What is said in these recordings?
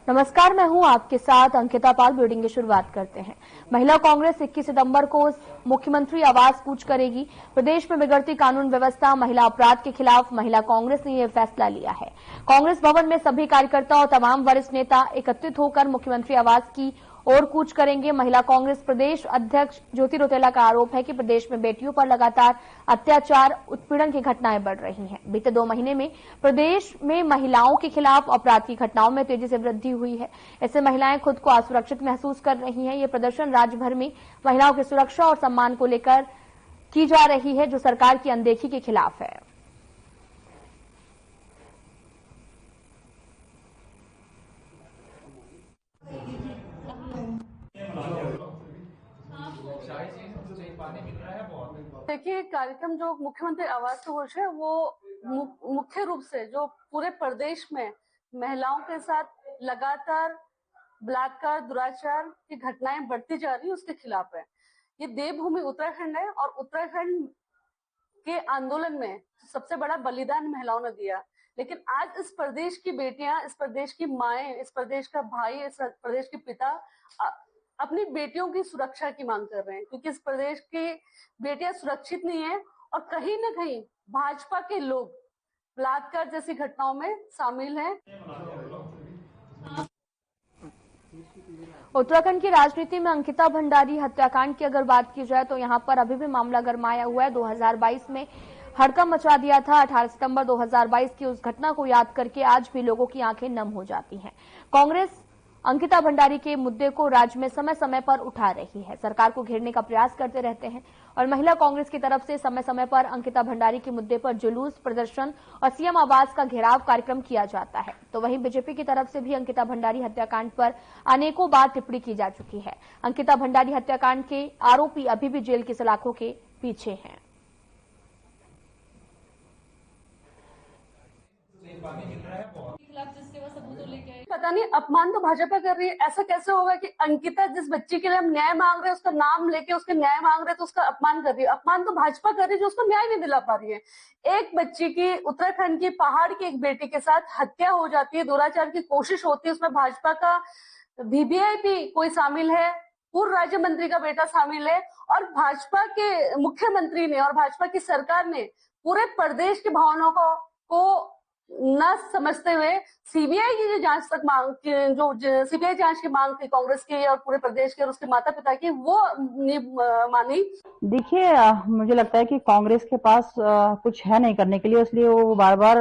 नमस्कार, मैं हूं आपके साथ अंकिता पाल। ब्रीडिंग की शुरुआत करते हैं। महिला कांग्रेस 21 सितंबर को मुख्यमंत्री आवास कूच करेगी। प्रदेश में बिगड़ती कानून व्यवस्था, महिला अपराध के खिलाफ महिला कांग्रेस ने यह फैसला लिया है। कांग्रेस भवन में सभी कार्यकर्ता और तमाम वरिष्ठ नेता एकत्रित होकर मुख्यमंत्री आवास की ओर कूच करेंगे। महिला कांग्रेस प्रदेश अध्यक्ष ज्योति रौतेला का आरोप है कि प्रदेश में बेटियों पर लगातार अत्याचार, उत्पीड़न की घटनाएं बढ़ रही हैं। बीते 2 महीने में प्रदेश में महिलाओं के खिलाफ अपराध की घटनाओं में तेजी से वृद्धि हुई है। इससे महिलाएं खुद को असुरक्षित महसूस कर रही हैं। ये प्रदर्शन राज्य भर में महिलाओं की सुरक्षा और सम्मान को लेकर की जा रही है, जो सरकार की अनदेखी के खिलाफ है। देखिए, कार्यक्रम जो मुख्यमंत्री आवास कूच है वो मुख्य रूप से जो पूरे प्रदेश में महिलाओं के साथ लगातार बलात्कार, दुराचार की घटनाएं बढ़ती जा रही है, उसके खिलाफ है। ये देवभूमि उत्तराखंड है और उत्तराखंड के आंदोलन में सबसे बड़ा बलिदान महिलाओं ने दिया। लेकिन आज इस प्रदेश की बेटियां, इस प्रदेश की माएं, इस प्रदेश का भाई, इस प्रदेश के पिता अपनी बेटियों की सुरक्षा की मांग कर रहे हैं, क्योंकि इस प्रदेश की बेटियां सुरक्षित नहीं है और कहीं ना कहीं भाजपा के लोग बलात्कार जैसी घटनाओं में शामिल हैं। उत्तराखंड की राजनीति में अंकिता भंडारी हत्याकांड की अगर बात की जाए तो यहां पर अभी भी मामला गरमाया हुआ है। 2022 में हड़कंप मचा दिया था। 18 सितंबर 2022 की उस घटना को याद करके आज भी लोगों की आंखें नम हो जाती हैं। कांग्रेस अंकिता भंडारी के मुद्दे को राज्य में समय समय पर उठा रही है, सरकार को घेरने का प्रयास करते रहते हैं और महिला कांग्रेस की तरफ से समय समय पर अंकिता भंडारी के मुद्दे पर जुलूस, प्रदर्शन और सीएम आवास का घेराव कार्यक्रम किया जाता है। तो वहीं बीजेपी की तरफ से भी अंकिता भंडारी हत्याकांड पर अनेकों बार टिप्पणी की जा चुकी है। अंकिता भंडारी हत्याकांड के आरोपी अभी भी जेल की सलाखों के पीछे हैं। पता नहीं, अपमान तो भाजपा कर रही है। ऐसा कैसे होगा कि अंकिता जिस बच्ची के लिए हम न्याय मांग रहे हैं, उसका नाम लेके उसके न्याय मांग रहे हैं, तो उसका अपमान कर रही है। अपमान तो भाजपा कर रही है जो उसको न्याय नहीं दिला पा रही है। एक बच्ची की, उत्तराखंड की पहाड़ की एक बेटी के साथ हत्या हो जाती है, दुराचार की कोशिश होती है, उसमें भाजपा का वीवीआईपी कोई शामिल है, पूर्व राज्य मंत्री का बेटा शामिल है और भाजपा के मुख्यमंत्री ने और भाजपा की सरकार ने पूरे प्रदेश की भावनाओं को न समझते हुए सीबीआई की जो जांच तक मांग, जो सीबीआई जांच की मांग थी कांग्रेस की और पूरे प्रदेश के और उसके माता पिता की, वो मानी। देखिए, मुझे लगता है कि कांग्रेस के पास कुछ है नहीं करने के लिए, इसलिए वो बार बार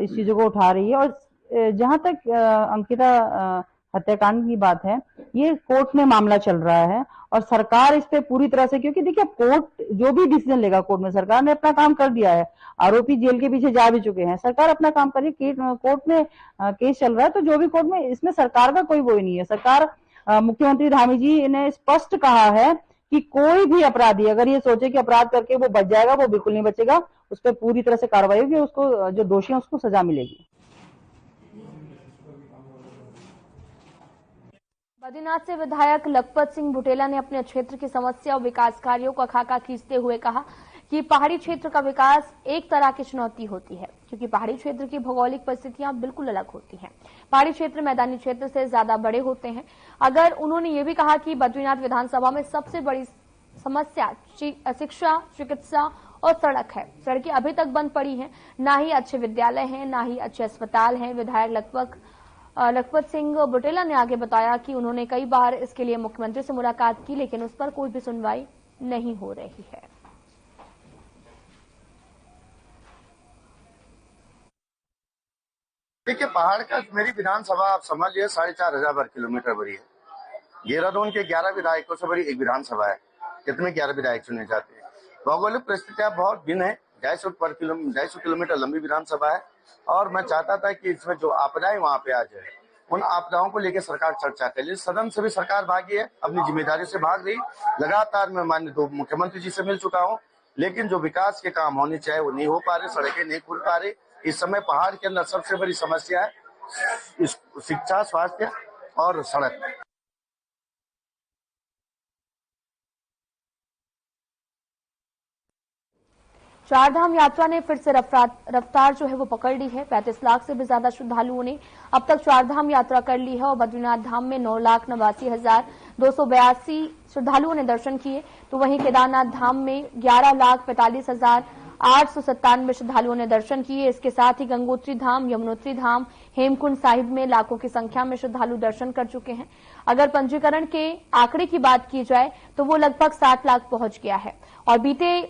इस चीजों को उठा रही है। और जहां तक अंकिता हत्याकांड की बात है, ये कोर्ट में मामला चल रहा है और सरकार इस पे पूरी तरह से, क्योंकि देखिए कोर्ट जो भी डिसीजन लेगा, कोर्ट में सरकार ने अपना काम कर दिया है, आरोपी जेल के पीछे जा भी चुके हैं, सरकार अपना काम कर रही है। कोर्ट में केस चल रहा है, तो जो भी कोर्ट में, इसमें सरकार का कोई वो ही नहीं है। सरकार, मुख्यमंत्री धामी जी ने स्पष्ट कहा है कि कोई भी अपराधी अगर ये सोचे कि अपराध करके वो बच जाएगा, वो बिल्कुल नहीं बचेगा। उस पर पूरी तरह से कार्रवाई होगी, उसको जो दोषी है उसको सजा मिलेगी। बद्रीनाथ से विधायक लखपत सिंह बुटेला ने अपने क्षेत्र की समस्या और विकास कार्यों का खाका खींचते हुए कहा कि पहाड़ी क्षेत्र का विकास एक तरह की चुनौती होती है, क्योंकि पहाड़ी क्षेत्र की भौगोलिक परिस्थितियां बिल्कुल अलग होती हैं। पहाड़ी क्षेत्र मैदानी क्षेत्र से ज्यादा बड़े होते हैं। अगर उन्होंने ये भी कहा कि बद्रीनाथ विधानसभा में सबसे बड़ी समस्या शिक्षा, चिकित्सा और सड़क है। सड़कें अभी तक बंद पड़ी हैं, ना ही अच्छे विद्यालय हैं, ना ही अच्छे अस्पताल हैं। विधायक लखपत सिंह बुटेला ने आगे बताया कि उन्होंने कई बार इसके लिए मुख्यमंत्री से मुलाकात की, लेकिन उस पर कोई भी सुनवाई नहीं हो रही है। देखिए, पहाड़ का मेरी विधानसभा आप समझ लिया 4,500 वर्ग किलोमीटर बड़ी है। देहरादून के 11 विधायकों से बड़ी एक विधानसभा है। कितने 11 विधायक चुने जाते हैं। भौगोलिक परिस्थितियां बहुत भिन्न है। 250 किलोमीटर लंबी विधानसभा है और मैं चाहता था कि इसमें जो आपदाएं वहां पे आ जाए, उन आपदाओं को लेकर सरकार चर्चा करे। सदन से भी सरकार भागी है, अपनी जिम्मेदारी से भाग रही। लगातार मैं माननीय 2 मुख्यमंत्री जी से मिल चुका हूँ, लेकिन जो विकास के काम होने चाहिए वो नहीं हो पा रहे, सड़कें नहीं खुल पा रही। इस समय पहाड़ के अंदर सबसे बड़ी समस्या है शिक्षा, स्वास्थ्य और सड़क। चारधाम यात्रा ने फिर से रफ्तार जो है वो पकड़ ली है। 35 लाख से भी ज्यादा श्रद्धालुओं ने अब तक चारधाम यात्रा कर ली है और बद्रीनाथ धाम में 9,89,282 श्रद्धालुओं ने दर्शन किए, तो वहीं केदारनाथ धाम में 11,45,897 श्रद्धालुओं ने दर्शन किए। इसके साथ ही गंगोत्री धाम, यमुनोत्री धाम, हेमकुंड साहिब में लाखों की संख्या में श्रद्धालु दर्शन कर चुके हैं। अगर पंजीकरण के आंकड़े की बात की जाए तो वो लगभग 60 लाख पहुंच गया है और बीते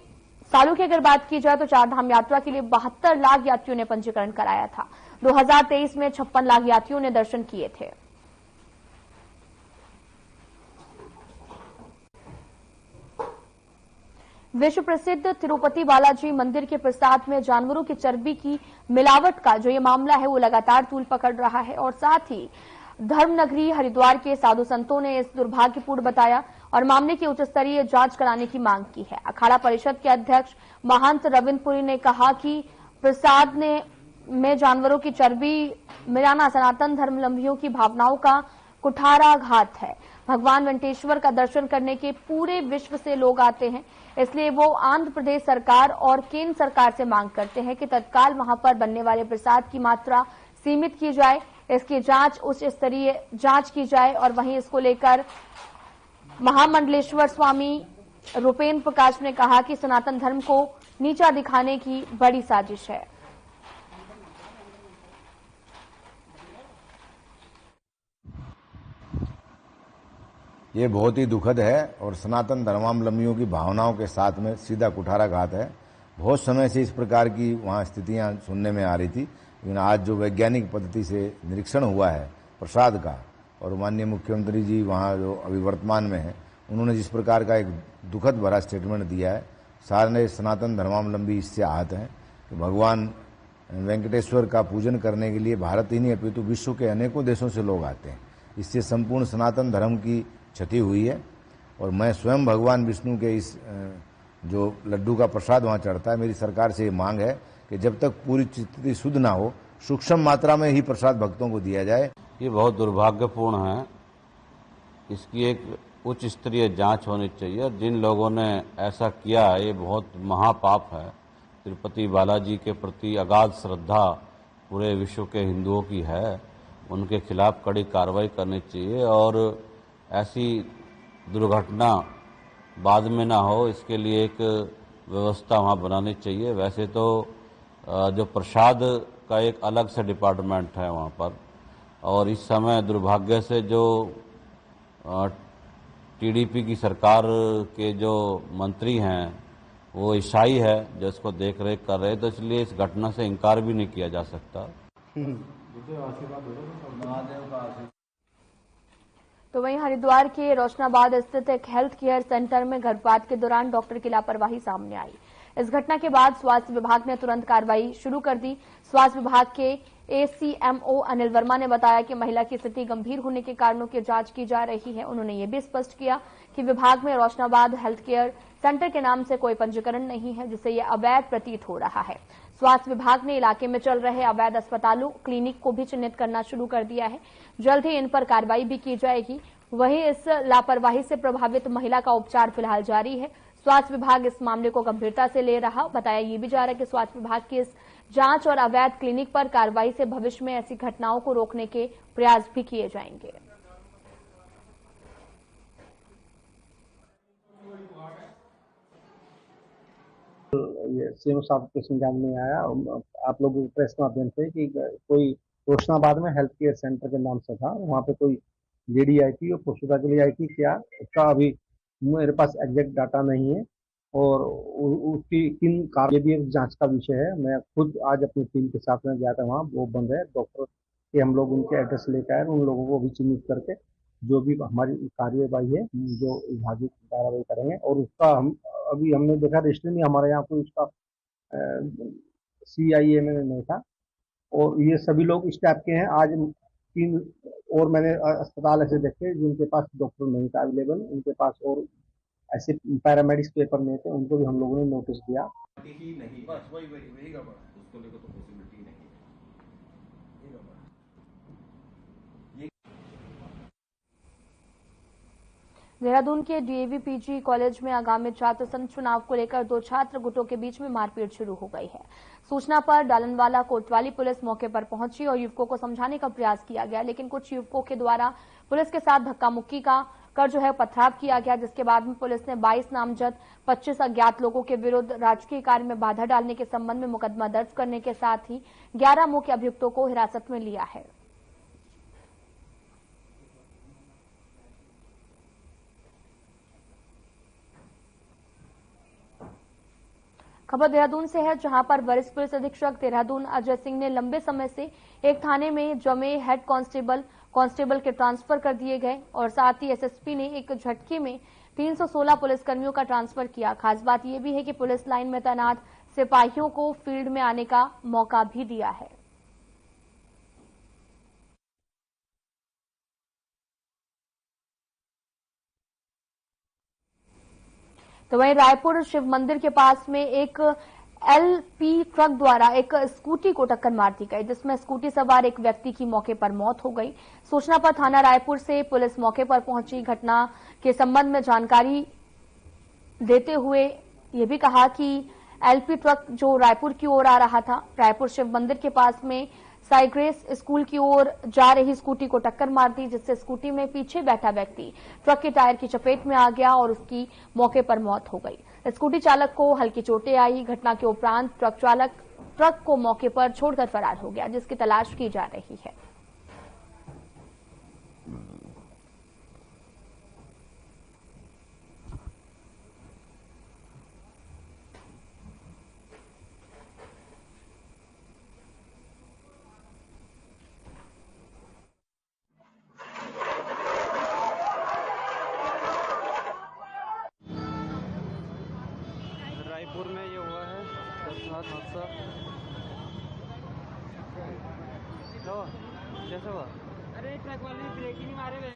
सालों की अगर बात की जाए तो चारधाम यात्रा के लिए 72 लाख यात्रियों ने पंजीकरण कराया था। 2023 में 56 लाख यात्रियों ने दर्शन किए थे। विश्व प्रसिद्ध तिरुपति बालाजी मंदिर के प्रसाद में जानवरों की चर्बी की मिलावट का जो ये मामला है वो लगातार तूल पकड़ रहा है और साथ ही धर्मनगरी हरिद्वार के साधु संतों ने इस दुर्भाग्यपूर्ण बताया और मामले की उच्च स्तरीय जांच कराने की मांग की है। अखाड़ा परिषद के अध्यक्ष महंत रविंद्रपुरी ने कहा कि प्रसाद में जानवरों की चर्बी मिलाना सनातन धर्मावलंबियों की भावनाओं का कुठाराघात है। भगवान वेंकटेश्वर का दर्शन करने के पूरे विश्व से लोग आते हैं, इसलिए वो आंध्र प्रदेश सरकार और केंद्र सरकार से मांग करते हैं कि तत्काल वहां पर बनने वाले प्रसाद की मात्रा सीमित की जाए, इसकी जांच उच्च स्तरीय जांच की जाए। और वहीं इसको लेकर महामंडलेश्वर स्वामी रूपेन्द्र प्रकाश ने कहा कि सनातन धर्म को नीचा दिखाने की बड़ी साजिश है। ये बहुत ही दुखद है और सनातन धर्मावलंबियों की भावनाओं के साथ में सीधा कुठाराघात है। बहुत समय से इस प्रकार की वहाँ स्थितियाँ सुनने में आ रही थी, लेकिन आज जो वैज्ञानिक पद्धति से निरीक्षण हुआ है प्रसाद का और माननीय मुख्यमंत्री जी वहाँ जो अभी वर्तमान में है, उन्होंने जिस प्रकार का एक दुखद भरा स्टेटमेंट दिया है, सारे सनातन धर्मावलंबी इससे आहत हैं कि भगवान वेंकटेश्वर का पूजन करने के लिए भारत ही नहीं अपितु विश्व के अनेकों देशों से लोग आते हैं। इससे संपूर्ण सनातन धर्म की क्षति हुई है और मैं स्वयं भगवान विष्णु के इस जो लड्डू का प्रसाद वहाँ चढ़ता है, मेरी सरकार से ये मांग है कि जब तक पूरी स्थिति शुद्ध ना हो सूक्ष्म मात्रा में ही प्रसाद भक्तों को दिया जाए। ये बहुत दुर्भाग्यपूर्ण है, इसकी एक उच्च स्तरीय जांच होनी चाहिए। जिन लोगों ने ऐसा किया है ये बहुत महापाप है। तिरुपति बालाजी के प्रति अगाध श्रद्धा पूरे विश्व के हिंदुओं की है, उनके खिलाफ कड़ी कार्रवाई करनी चाहिए और ऐसी दुर्घटना बाद में ना हो, इसके लिए एक व्यवस्था वहाँ बनानी चाहिए। वैसे तो जो प्रसाद का एक अलग से डिपार्टमेंट है वहाँ पर, और इस समय दुर्भाग्य से जो टीडीपी की सरकार के जो मंत्री हैं वो ईसाई है जो इसको देख रेख कर रहे हैं, तो इसलिए इस घटना से इनकार भी नहीं किया जा सकता। तो वहीं हरिद्वार के रोशनाबाद स्थित एक हेल्थ केयर सेंटर में गर्भपात के दौरान डॉक्टर की लापरवाही सामने आई। इस घटना के बाद स्वास्थ्य विभाग ने तुरंत कार्रवाई शुरू कर दी। स्वास्थ्य विभाग के एसीएमओ अनिल वर्मा ने बताया कि महिला की स्थिति गंभीर होने के कारणों की जांच की जा रही है। उन्होंने ये भी स्पष्ट किया कि विभाग में रोशनाबाद हेल्थ केयर सेंटर के नाम से कोई पंजीकरण नहीं है, जिससे यह अवैध प्रतीत हो रहा है। स्वास्थ्य विभाग ने इलाके में चल रहे अवैध अस्पतालों, क्लिनिक को भी चिन्हित करना शुरू कर दिया है। जल्द ही इन पर कार्रवाई भी की जाएगी। वहीं इस लापरवाही से प्रभावित महिला का उपचार फिलहाल जारी है। स्वास्थ्य विभाग इस मामले को गंभीरता से ले रहा। बताया ये भी जा रहा है कि स्वास्थ्य विभाग की इस जांच और अवैध क्लिनिक पर कार्रवाई से भविष्य में ऐसी घटनाओं को रोकने के प्रयास भी किए जाएंगे। सीएम साहब के समझाने में आया, आप लोग प्रेस माध्यम से, कि कोई रोशनाबाद में हेल्थ केयर सेंटर के नाम से था, वहाँ पे कोई लेडी आई थी और पुष्टता के लिए आई थी। क्या उसका अभी मेरे पास एग्जैक्ट डाटा नहीं है और उसकी किन कार्य भी एक जांच का विषय है। मैं खुद आज अपनी टीम के साथ में गया था वहाँ, वो बंद है डॉक्टर के, हम लोग उनके एड्रेस लेकर आए, उन लोगों को भी चिन्हित करके जो भी हमारी कार्यवाही है जो विभागीय कार्रवाई करेंगे। और उसका हम अभी हमने देखा रजिस्ट्री में हमारे यहाँ कोई उसका CIA में नहीं था और ये सभी लोग इस टाइप के हैं। आज 3 और मैंने अस्पताल ऐसे देखे जिनके पास डॉक्टर नहीं था अवेलेबल, उनके पास और ऐसे पैरामेडिक्स पेपर में थे, उनको भी हम लोगों ने नोटिस दिया। नहीं, बस वही गड़बड़, उसको लेकर तो पॉसिबिलिटी नहीं है। देहरादून के डीएवी पीजी कॉलेज में आगामी छात्र संघ चुनाव को लेकर दो छात्र गुटों के बीच में मारपीट शुरू हो गई है। सूचना पर डालनवाला कोतवाली पुलिस मौके पर पहुंची और युवकों को समझाने का प्रयास किया गया, लेकिन कुछ युवकों के द्वारा पुलिस के साथ धक्का मुक्की कर पथराव किया गया, जिसके बाद में पुलिस ने 22 नामजद 25 अज्ञात लोगों के विरुद्ध राजकीय कार्य में बाधा डालने के संबंध में मुकदमा दर्ज करने के साथ ही 11 मुख्य अभियुक्तों को हिरासत में लिया है। खबर देहरादून से है, जहां पर वरिष्ठ पुलिस अधीक्षक देहरादून अजय सिंह ने लंबे समय से एक थाने में जमे हेड कांस्टेबल के ट्रांसफर कर दिए गए और साथ ही एसएसपी ने एक झटके में 316 पुलिसकर्मियों का ट्रांसफर किया। खास बात यह भी है कि पुलिस लाइन में तैनात सिपाहियों को फील्ड में आने का मौका भी दिया है। तो वहीं रायपुर शिव मंदिर के पास में एक एलपी ट्रक द्वारा एक स्कूटी को टक्कर मार दी गई, जिसमें स्कूटी सवार एक व्यक्ति की मौके पर मौत हो गई। सूचना पर थाना रायपुर से पुलिस मौके पर पहुंची। घटना के संबंध में जानकारी देते हुए ये भी कहा कि एलपी ट्रक जो रायपुर की ओर आ रहा था, रायपुर शिव मंदिर के पास में साइग्रेस स्कूल की ओर जा रही स्कूटी को टक्कर मार दी, जिससे स्कूटी में पीछे बैठा व्यक्ति ट्रक के टायर की चपेट में आ गया और उसकी मौके पर मौत हो गई। स्कूटी चालक को हल्की चोटें आई। घटना के उपरांत ट्रक चालक ट्रक को मौके पर छोड़कर फरार हो गया, जिसकी तलाश की जा रही है। रायपुर में ये हुआ है दर्दनाक हादसा। कैसे हुआ? अरे ट्रक वाले ब्रेक ही नहीं मारे।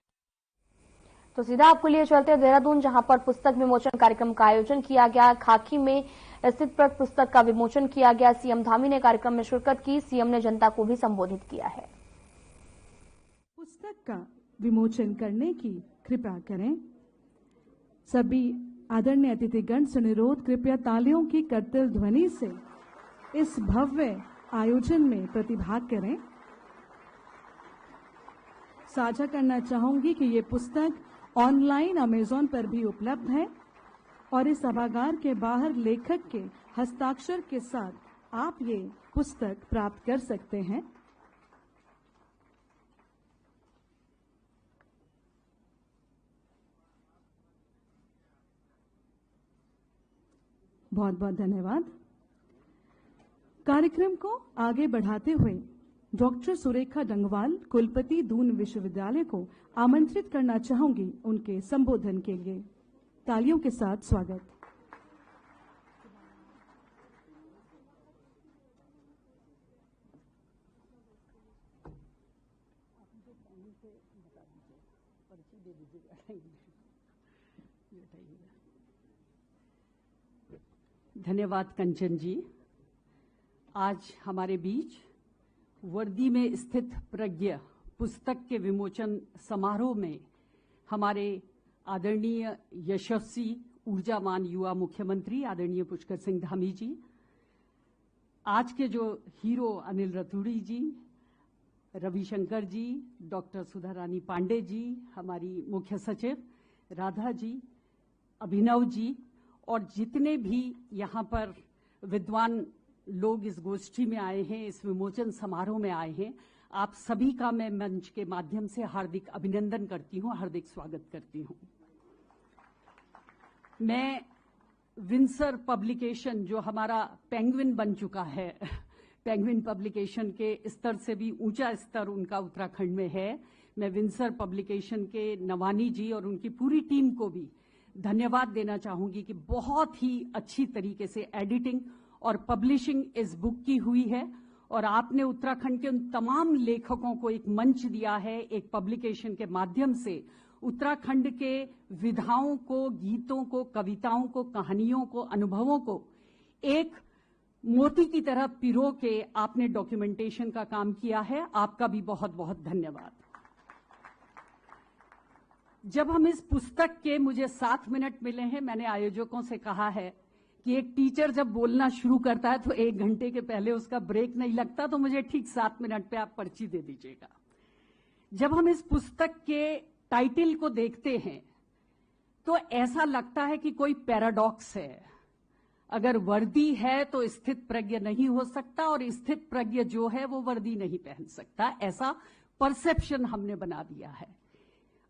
तो सीधा आपको लिए चलते हैं देहरादून, जहां पर पुस्तक विमोचन कार्यक्रम का आयोजन किया गया। खाकी में स्थित पुस्तक का विमोचन किया गया। सीएम धामी ने कार्यक्रम में शिरकत की। सीएम ने जनता को भी संबोधित किया है। पुस्तक का विमोचन करने की कृपा करें। सभी आदरणीय अतिथिगण से अनुरोध, कृपया तालियों की करतल ध्वनि से इस भव्य आयोजन में प्रतिभाग करें। साझा करना चाहूंगी कि ये पुस्तक ऑनलाइन अमेज़न पर भी उपलब्ध है और इस सभागार के बाहर लेखक के हस्ताक्षर के साथ आप ये पुस्तक प्राप्त कर सकते हैं। बहुत बहुत धन्यवाद। कार्यक्रम को आगे बढ़ाते हुए डॉक्टर सुरेखा डंगवाल, कुलपति दून विश्वविद्यालय को आमंत्रित करना चाहूंगी उनके संबोधन के लिए। तालियों के साथ स्वागत। धन्यवाद कंचन जी। आज हमारे बीच वर्दी में स्थित प्रज्ञ पुस्तक के विमोचन समारोह में हमारे आदरणीय यशस्वी ऊर्जावान युवा मुख्यमंत्री आदरणीय पुष्कर सिंह धामी जी, आज के जो हीरो अनिल रतूड़ी जी, रविशंकर जी, डॉक्टर सुधा रानी पांडे जी, हमारी मुख्य सचिव राधा जी, अभिनव जी और जितने भी यहाँ पर विद्वान लोग इस गोष्ठी में आए हैं, इस विमोचन समारोह में आए हैं, आप सभी का मैं मंच के माध्यम से हार्दिक अभिनंदन करती हूँ, हार्दिक स्वागत करती हूँ। मैं विंसर पब्लिकेशन जो हमारा पेंगुइन बन चुका है, पेंगुइन पब्लिकेशन के स्तर से भी ऊंचा स्तर उनका उत्तराखंड में है, मैं विंसर पब्लिकेशन के नवानी जी और उनकी पूरी टीम को भी धन्यवाद देना चाहूंगी कि बहुत ही अच्छी तरीके से एडिटिंग और पब्लिशिंग इस बुक की हुई है और आपने उत्तराखंड के उन तमाम लेखकों को एक मंच दिया है, एक पब्लिकेशन के माध्यम से उत्तराखंड के विधाओं को, गीतों को, कविताओं को, कहानियों को, अनुभवों को एक मोती की तरह पिरो के आपने डॉक्यूमेंटेशन का काम किया है। आपका भी बहुत बहुत धन्यवाद। जब हम इस पुस्तक के मुझे 7 मिनट मिले हैं, मैंने आयोजकों से कहा है कि एक टीचर जब बोलना शुरू करता है तो 1 घंटे के पहले उसका ब्रेक नहीं लगता, तो मुझे ठीक 7 मिनट पे आप पर्ची दे दीजिएगा। जब हम इस पुस्तक के टाइटल को देखते हैं तो ऐसा लगता है कि कोई पैराडॉक्स है। अगर वर्दी है तो स्थित प्रज्ञ नहीं हो सकता, और स्थित प्रज्ञ जो है वो वर्दी नहीं पहन सकता, ऐसा परसेप्शन हमने बना दिया है।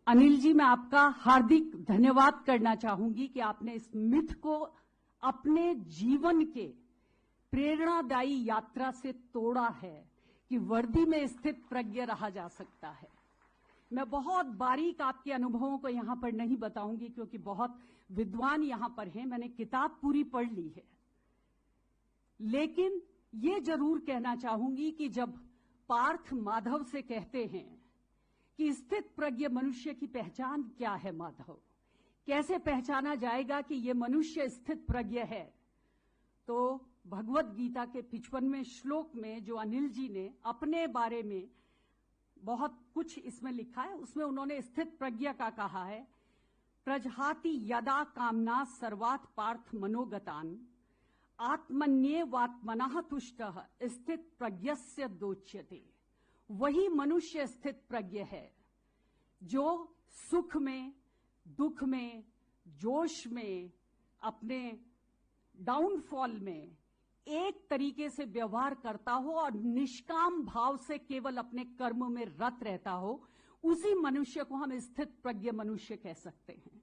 अनिल जी, मैं आपका हार्दिक धन्यवाद करना चाहूंगी कि आपने इस मिथ को अपने जीवन के प्रेरणादायी यात्रा से तोड़ा है कि वर्दी में स्थित प्रज्ञ रहा जा सकता है। मैं बहुत बारीक आपके अनुभवों को यहां पर नहीं बताऊंगी क्योंकि बहुत विद्वान यहां पर हैं, मैंने किताब पूरी पढ़ ली है। लेकिन ये जरूर कहना चाहूंगी कि जब पार्थ माधव से कहते हैं कि स्थित प्रज्ञ मनुष्य की पहचान क्या है, माधव कैसे पहचाना जाएगा कि ये मनुष्य स्थित प्रज्ञ है, तो भगवत गीता के 55वें श्लोक में जो अनिल जी ने अपने बारे में बहुत कुछ इसमें लिखा है, उसमें उन्होंने स्थित प्रज्ञ का कहा है, प्रजहाति यदा कामना सर्वात पार्थ मनोगतान आत्मन्येवात्मनः तुष्टः स्थित प्रज्ञस्य दोच्यते। वही मनुष्य स्थित प्रज्ञ है जो सुख में, दुख में, जोश में, अपने डाउनफॉल में एक तरीके से व्यवहार करता हो और निष्काम भाव से केवल अपने कर्म में रत रहता हो, उसी मनुष्य को हम स्थित प्रज्ञ मनुष्य कह सकते हैं।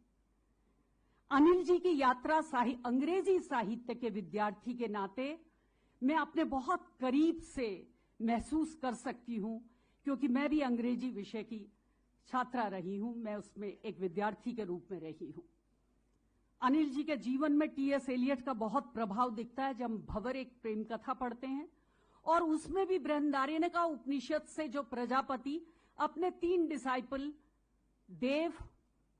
अनिल जी की यात्रा अंग्रेजी साहित्य के विद्यार्थी के नाते मैं अपने बहुत करीब से महसूस कर सकती हूं, क्योंकि मैं भी अंग्रेजी विषय की छात्रा रही हूं, मैं उसमें एक विद्यार्थी के रूप में रही हूं। अनिल जी के जीवन में टी.एस. एलियट का बहुत प्रभाव दिखता है। जब हम भंवर एक प्रेम कथा पढ़ते हैं और उसमें भी बृहदारण्यका उपनिषद से जो प्रजापति अपने 3 डिसाइपल देव,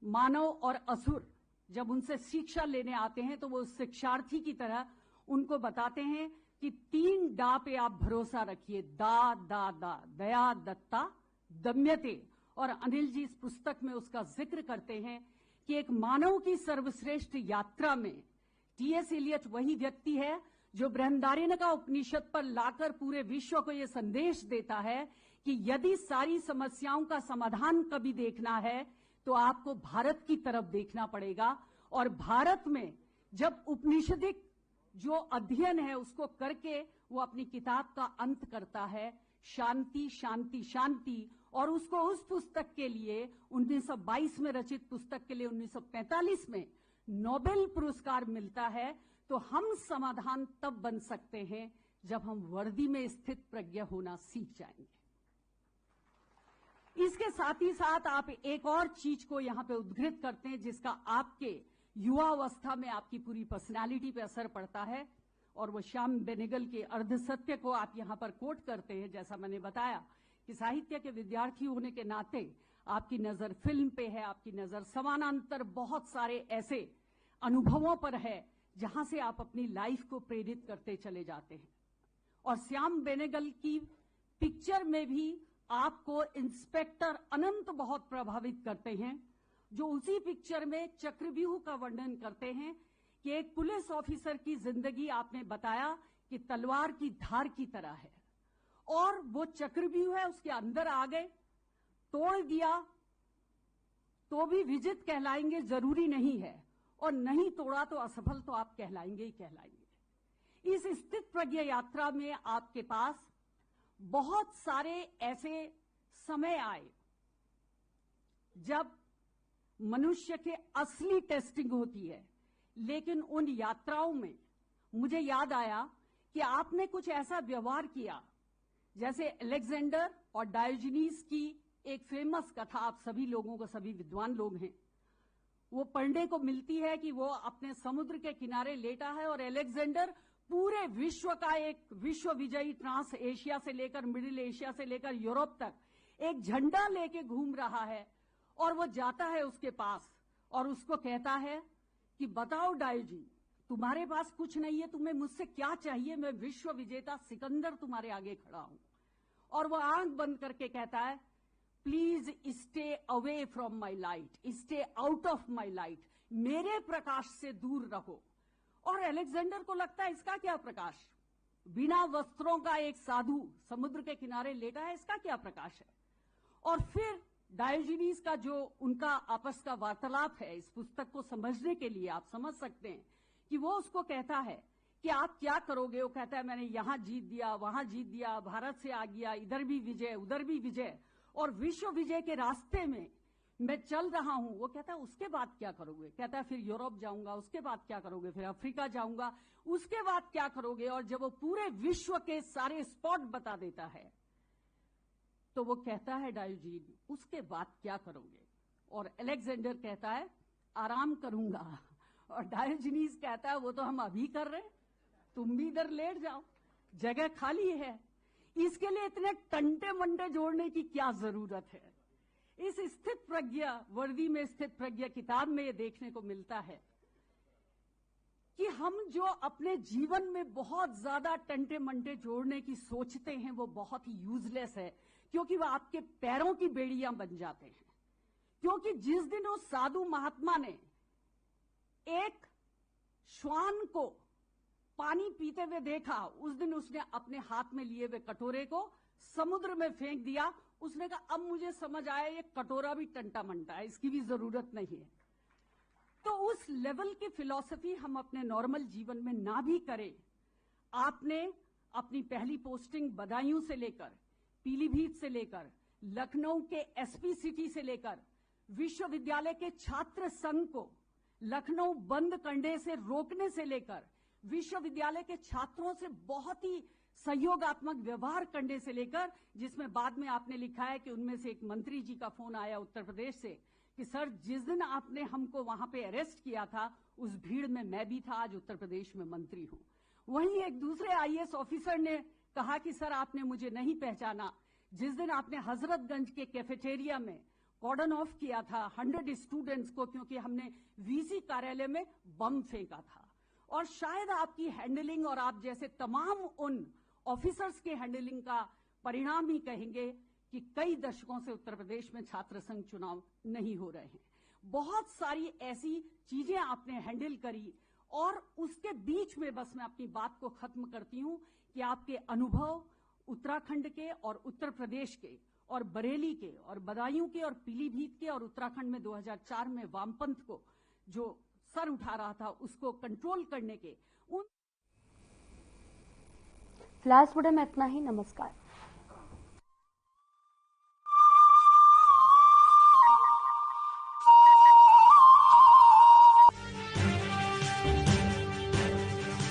मानव और असुर जब उनसे शिक्षा लेने आते हैं तो वो शिक्षार्थी की तरह उनको बताते हैं कि 3 डा पे आप भरोसा रखिए, दा दा दा, दया दत्ता दम्यते। और अनिल जी इस पुस्तक में उसका जिक्र करते हैं कि एक मानव की सर्वश्रेष्ठ यात्रा में टी.एस. एलियट वही व्यक्ति है जो बृहदारण्यका उपनिषद पर लाकर पूरे विश्व को यह संदेश देता है कि यदि सारी समस्याओं का समाधान कभी देखना है तो आपको भारत की तरफ देखना पड़ेगा। और भारत में जब उपनिषदिक जो अध्ययन है उसको करके वो अपनी किताब का अंत करता है, शांति शांति शांति, और उसको उस पुस्तक के लिए 1922 में रचित पुस्तक के लिए 1945 में नोबेल पुरस्कार मिलता है। तो हम समाधान तब बन सकते हैं जब हम वर्दी में स्थित प्रज्ञ होना सीख जाएंगे। इसके साथ ही साथ आप एक और चीज को यहां पे उद्धृत करते हैं जिसका आपके युवावस्था में आपकी पूरी पर्सनालिटी पे असर पड़ता है, और वो श्याम बेनेगल के अर्ध सत्य को आप यहां पर कोट करते हैं। जैसा मैंने बताया कि साहित्य के विद्यार्थी होने के नाते आपकी नजर फिल्म पे है, आपकी नजर समानांतर बहुत सारे ऐसे अनुभवों पर है जहां से आप अपनी लाइफ को प्रेरित करते चले जाते हैं। और श्याम बेनेगल की पिक्चर में भी आपको इंस्पेक्टर अनंत बहुत प्रभावित करते हैं, जो उसी पिक्चर में चक्रव्यूह का वर्णन करते हैं कि एक पुलिस ऑफिसर की जिंदगी आपने बताया कि तलवार की धार की तरह है, और वो चक्रव्यूह है, उसके अंदर आ गए, तोड़ दिया तो भी विजित कहलाएंगे जरूरी नहीं है, और नहीं तोड़ा तो असफल तो आप कहलाएंगे ही कहलाएंगे। इस स्थित प्रज्ञ यात्रा में आपके पास बहुत सारे ऐसे समय आए जब मनुष्य के असली टेस्टिंग होती है, लेकिन उन यात्राओं में मुझे याद आया कि आपने कुछ ऐसा व्यवहार किया जैसे अलेक्जेंडर और डायोजनीस की एक फेमस कथा आप सभी लोगों को, सभी विद्वान लोग हैं, वो पढ़ने को मिलती है कि वो अपने समुद्र के किनारे लेटा है और अलेक्जेंडर पूरे विश्व का एक विश्व विजयी, ट्रांस एशिया से लेकर मिडिल एशिया से लेकर यूरोप तक एक झंडा लेके घूम रहा है, और वो जाता है उसके पास और उसको कहता है कि बताओ डायोजी, तुम्हारे पास कुछ नहीं है, तुम्हें मुझसे क्या चाहिए, मैं विश्व विजेता सिकंदर तुम्हारे आगे खड़ा हूं। और वो आंख बंद करके कहता है, please stay away from my light, stay out of my light, मेरे प्रकाश से दूर रहो। और अलेक्जेंडर को लगता है इसका क्या प्रकाश, बिना वस्त्रों का एक साधु समुद्र के किनारे लेटा है, इसका क्या प्रकाश है। और फिर डायोजनीस का जो उनका आपस का वार्तालाप है, इस पुस्तक को समझने के लिए आप समझ सकते हैं कि वो उसको कहता है कि आप क्या करोगे। वो कहता है मैंने यहां जीत दिया, वहां जीत दिया, भारत से आ गया, इधर भी विजय उधर भी विजय, और विश्व विजय के रास्ते में मैं चल रहा हूं। वो कहता है उसके बाद क्या करोगे। कहता है फिर यूरोप जाऊंगा, उसके बाद क्या करोगे, फिर अफ्रीका जाऊंगा, उसके बाद क्या करोगे। और जब वो पूरे विश्व के सारे स्पॉट बता देता है तो वो कहता है डायोजन उसके बाद क्या करोगे। और अलेक्जेंडर कहता है आराम करूंगा। और डायोजनीस कहता है वो तो हम अभी कर रहे हैं, तुम भी इधर लेट जाओ, जगह खाली है। इसके लिए इतने टंटे मंटे जोड़ने की क्या जरूरत है। इस स्थित प्रज्ञा, वर्दी में स्थित प्रज्ञा किताब में ये देखने को मिलता है कि हम जो अपने जीवन में बहुत ज्यादा टंटे मंटे जोड़ने की सोचते हैं वो बहुत ही यूजलेस है, क्योंकि वह आपके पैरों की बेड़ियां बन जाते हैं। क्योंकि जिस दिन उस साधु महात्मा ने एक श्वान को पानी पीते हुए देखा, उस दिन उसने अपने हाथ में लिए हुए कटोरे को समुद्र में फेंक दिया। उसने कहा अब मुझे समझ आया ये कटोरा भी टंटा मंटा है, इसकी भी जरूरत नहीं है। तो उस लेवल की फिलॉसफी हम अपने नॉर्मल जीवन में ना भी करें। आपने अपनी पहली पोस्टिंग बदायूं से लेकर, पीलीभीत से लेकर, लखनऊ के एसपी सिटी से लेकर, विश्वविद्यालय के छात्र संघ को लखनऊ बंद करने से रोकने से लेकर, विश्वविद्यालय के छात्रों से बहुत ही सहयोगात्मक व्यवहार करने से लेकर, जिसमें बाद में आपने लिखा है कि उनमें से एक मंत्री जी का फोन आया उत्तर प्रदेश से कि सर जिस दिन आपने हमको वहां पे अरेस्ट किया था उस भीड़ में मैं भी था, आज उत्तर प्रदेश में मंत्री हूं। वहीं एक दूसरे आईएएस ऑफिसर ने कहा कि सर आपने मुझे नहीं पहचाना, जिस दिन आपने हजरतगंज के कैफेटेरिया में कॉर्डन ऑफ किया था 100 स्टूडेंट्स को, क्योंकि हमने वीसी कार्यालय में बम फेंका था। और शायद आपकी हैंडलिंग और आप जैसे तमाम उन ऑफिसर्स के हैंडलिंग का परिणाम ही कहेंगे कि कई दशकों से उत्तर प्रदेश में छात्र संघ चुनाव नहीं हो रहे हैं। बहुत सारी ऐसी चीजें आपने हैंडल करी। और उसके बीच में बस मैं अपनी बात को खत्म करती हूं कि आपके अनुभव उत्तराखंड के और उत्तर प्रदेश के और बरेली के और बदायूं के और पीलीभीत के और उत्तराखंड में 2004 में वामपंथ को जो सर उठा रहा था उसको कंट्रोल करने के उन फिलहाल इस बुलेटिन में इतना ही। नमस्कार।